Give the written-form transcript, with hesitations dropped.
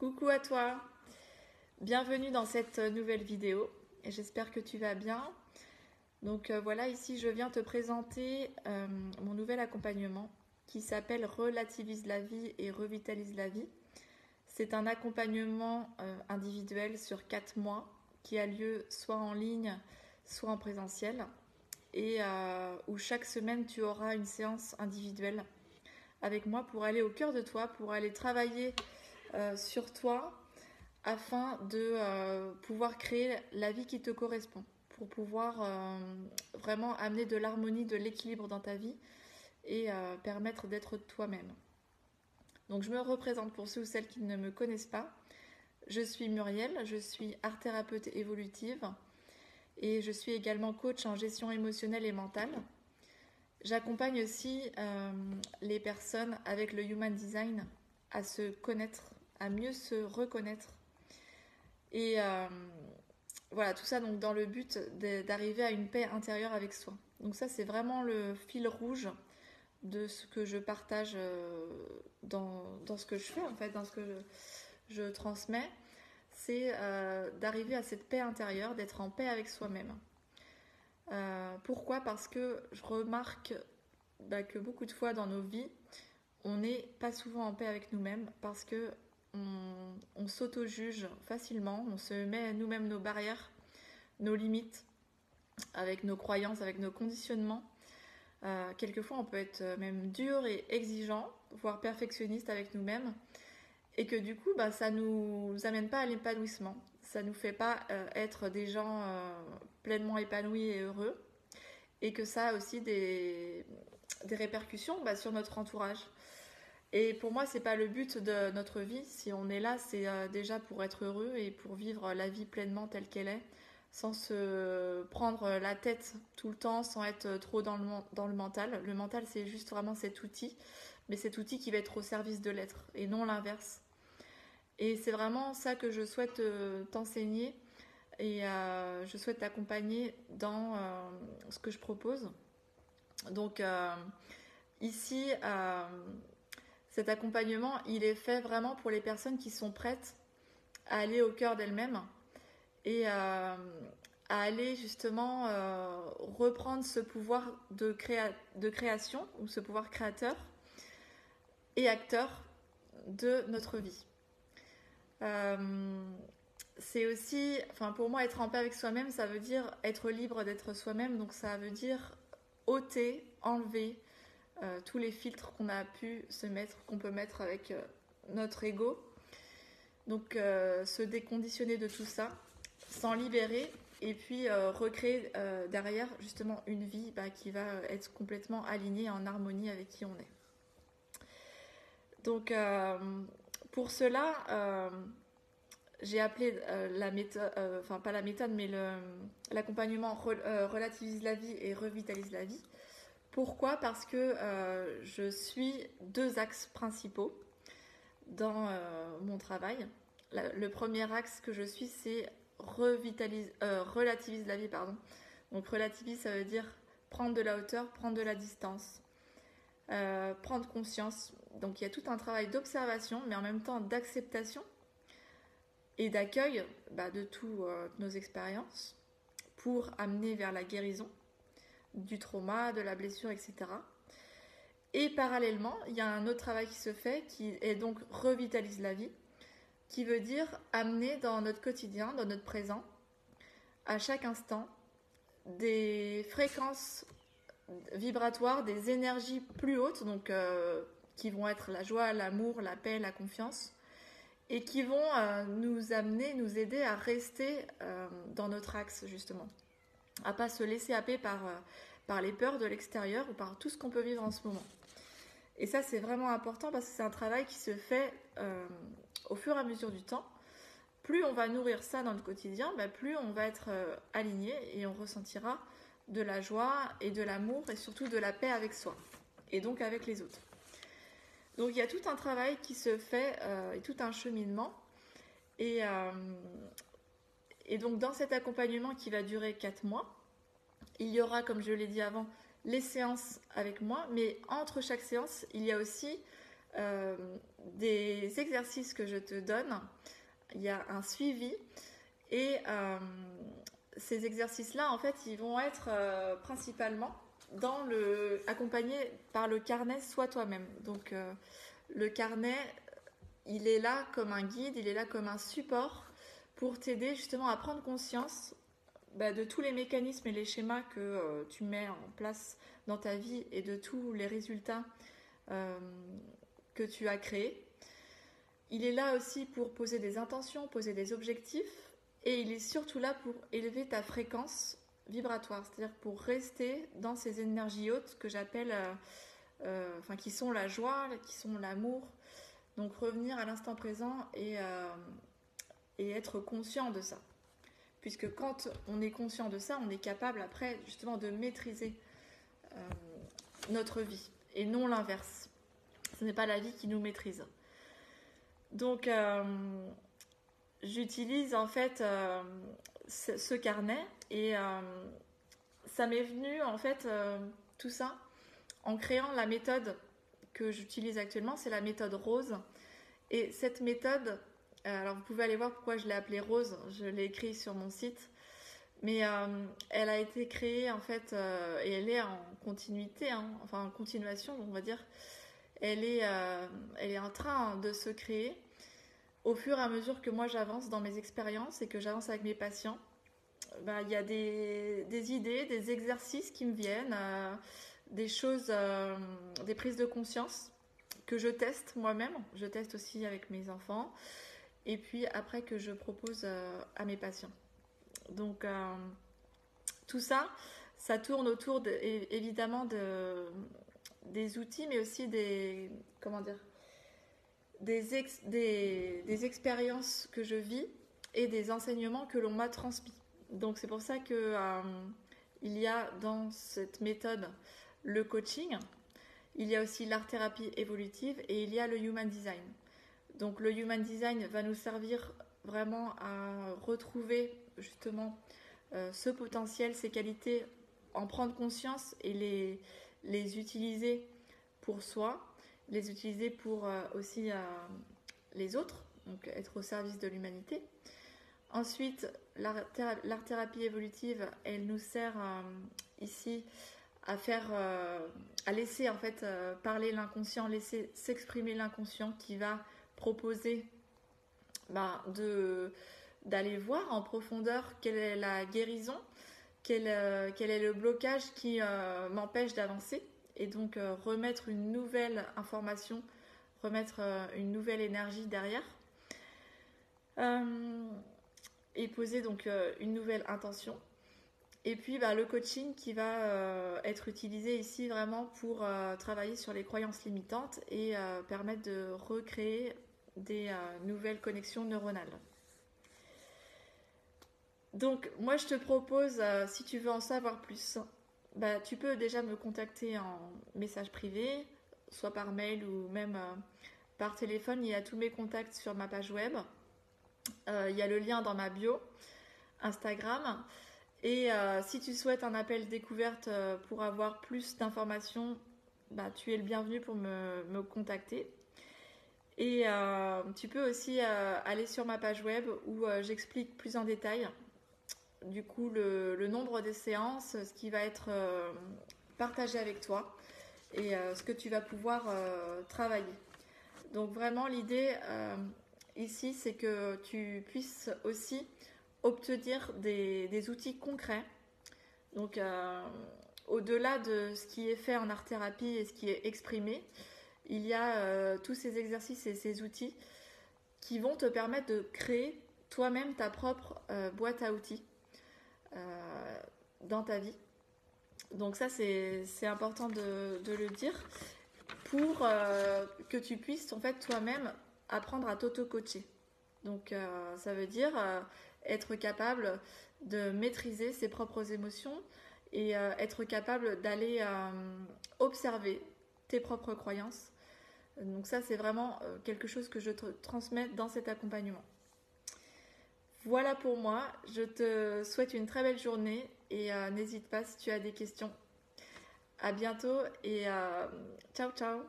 Coucou à toi, bienvenue dans cette nouvelle vidéo et j'espère que tu vas bien. Donc voilà, ici je viens te présenter mon nouvel accompagnement qui s'appelle Relativise la vie et revitalise la vie. C'est un accompagnement individuel sur 4 mois qui a lieu soit en ligne, soit en présentiel et où chaque semaine tu auras une séance individuelle avec moi pour aller au cœur de toi, pour aller travailler sur toi afin de pouvoir créer la vie qui te correspond, pour pouvoir vraiment amener de l'harmonie, de l'équilibre dans ta vie et permettre d'être toi-même. Donc je me représente pour ceux ou celles qui ne me connaissent pas. Je suis Muriel, je suis art thérapeute évolutive et je suis également coach en gestion émotionnelle et mentale. J'accompagne aussi les personnes avec le Human Design à se connaître, à mieux se reconnaître. Et voilà, tout ça donc dans le but d'arriver à une paix intérieure avec soi. Donc ça, c'est vraiment le fil rouge de ce que je partage dans ce que je fais, en fait, dans ce que je transmets. C'est d'arriver à cette paix intérieure, d'être en paix avec soi-même. Pourquoi ? Parce que je remarque que beaucoup de fois dans nos vies, on n'est pas souvent en paix avec nous-mêmes parce que on s'auto-juge facilement, on se met nous-mêmes nos barrières, nos limites, avec nos croyances, avec nos conditionnements. Quelquefois, on peut être même dur et exigeant, voire perfectionniste avec nous-mêmes, et que du coup, ça nous amène pas à l'épanouissement. Ça nous fait pas être des gens pleinement épanouis et heureux, et que ça a aussi des répercussions sur notre entourage. Et pour moi, c'est pas le but de notre vie. Si on est là, c'est déjà pour être heureux et pour vivre la vie pleinement telle qu'elle est, sans se prendre la tête tout le temps, sans être trop dans le mental. Le mental, c'est juste vraiment cet outil, mais cet outil qui va être au service de l'être et non l'inverse. Et c'est vraiment ça que je souhaite t'enseigner et je souhaite t'accompagner dans ce que je propose. Donc ici, cet accompagnement, il est fait vraiment pour les personnes qui sont prêtes à aller au cœur d'elles-mêmes et à aller justement reprendre ce pouvoir de création ou ce pouvoir créateur et acteur de notre vie. C'est aussi, pour moi, être en paix avec soi-même, ça veut dire être libre d'être soi-même, donc ça veut dire ôter, enlever tous les filtres qu'on a pu se mettre, qu'on peut mettre avec notre ego. Donc se déconditionner de tout ça, s'en libérer et puis recréer derrière justement une vie qui va être complètement alignée en harmonie avec qui on est. Donc pour cela, j'ai appelé la méthode, pas la méthode, mais l'accompagnement relativise la vie et revitalise la vie. Pourquoi ? Parce que je suis deux axes principaux dans mon travail. Le premier axe que je suis, c'est relativise la vie. Donc relativise, ça veut dire prendre de la hauteur, prendre de la distance, prendre conscience. Donc il y a tout un travail d'observation, mais en même temps d'acceptation et d'accueil de toutes nos expériences pour amener vers la guérison du trauma, de la blessure, etc. Et parallèlement, il y a un autre travail qui se fait qui est donc revitalise la vie, qui veut dire amener dans notre quotidien, dans notre présent, à chaque instant, des fréquences vibratoires, des énergies plus hautes, donc qui vont être la joie, l'amour, la paix, la confiance, et qui vont nous amener, nous aider à rester dans notre axe justement, à pas se laisser happer par les peurs de l'extérieur ou par tout ce qu'on peut vivre en ce moment. Et ça, c'est vraiment important parce que c'est un travail qui se fait au fur et à mesure du temps. Plus on va nourrir ça dans le quotidien, plus on va être aligné et on ressentira de la joie et de l'amour et surtout de la paix avec soi et donc avec les autres. Donc il y a tout un travail qui se fait et tout un cheminement. Et donc dans cet accompagnement qui va durer 4 mois, il y aura, comme je l'ai dit avant, les séances avec moi, mais entre chaque séance, il y a aussi des exercices que je te donne, il y a un suivi et ces exercices-là, en fait, ils vont être principalement accompagnés par le carnet Sois toi-même. Donc, le carnet, il est là comme un guide, il est là comme un support pour t'aider justement à prendre conscience de tous les mécanismes et les schémas que tu mets en place dans ta vie et de tous les résultats que tu as créés. Il est là aussi pour poser des intentions, poser des objectifs, et il est surtout là pour élever ta fréquence vibratoire, c'est-à-dire pour rester dans ces énergies hautes que j'appelle, qui sont la joie, qui sont l'amour. Donc revenir à l'instant présent et être conscient de ça. Puisque quand on est conscient de ça, on est capable après justement de maîtriser notre vie et non l'inverse. Ce n'est pas la vie qui nous maîtrise. Donc j'utilise en fait ce carnet et ça m'est venu en fait tout ça en créant la méthode que j'utilise actuellement, c'est la méthode Rose. Et cette méthode, alors vous pouvez aller voir pourquoi je l'ai appelée Rose, je l'ai écrit sur mon site, mais elle a été créée en fait et elle est en continuité, en continuation on va dire. Elle est en train de se créer au fur et à mesure que moi j'avance dans mes expériences et que j'avance avec mes patients. Il y a des idées, des exercices qui me viennent, des choses, des prises de conscience que je teste moi-même. Je teste aussi avec mes enfants et puis après que je propose à mes patients. Donc tout ça, ça tourne autour évidemment des outils, mais aussi des expériences que je vis et des enseignements que l'on m'a transmis. Donc c'est pour ça que il y a dans cette méthode le coaching, il y a aussi l'art-thérapie évolutive et il y a le human design. Donc le human design va nous servir vraiment à retrouver justement ce potentiel, ces qualités, en prendre conscience et les utiliser pour soi, les utiliser pour aussi les autres, donc être au service de l'humanité. Ensuite, l'art-thérapie évolutive, elle nous sert ici à laisser en fait parler l'inconscient, laisser s'exprimer l'inconscient qui va proposer d'aller voir en profondeur quelle est la guérison, quel est le blocage qui m'empêche d'avancer et donc remettre une nouvelle information, remettre une nouvelle énergie derrière et poser donc une nouvelle intention. Et puis le coaching qui va être utilisé ici vraiment pour travailler sur les croyances limitantes et permettre de recréer des nouvelles connexions neuronales. Donc moi je te propose, si tu veux en savoir plus, tu peux déjà me contacter en message privé, soit par mail ou même par téléphone. Il y a tous mes contacts sur ma page web. Il y a le lien dans ma bio Instagram. Et si tu souhaites un appel découverte pour avoir plus d'informations, tu es le bienvenu pour me contacter. Et tu peux aussi aller sur ma page web où j'explique plus en détail du coup le nombre des séances, ce qui va être partagé avec toi et ce que tu vas pouvoir travailler. Donc vraiment l'idée ici c'est que tu puisses aussi obtenir des outils concrets. Donc au-delà de ce qui est fait en art-thérapie et ce qui est exprimé, il y a tous ces exercices et ces outils qui vont te permettre de créer toi-même ta propre boîte à outils dans ta vie. Donc ça c'est important de le dire pour que tu puisses en fait toi-même apprendre à t'auto-coacher. Donc ça veut dire être capable de maîtriser ses propres émotions et être capable d'aller observer tes propres croyances. Donc ça c'est vraiment quelque chose que je te transmets dans cet accompagnement. Voilà pour moi, je te souhaite une très belle journée et n'hésite pas si tu as des questions. À bientôt et ciao ciao.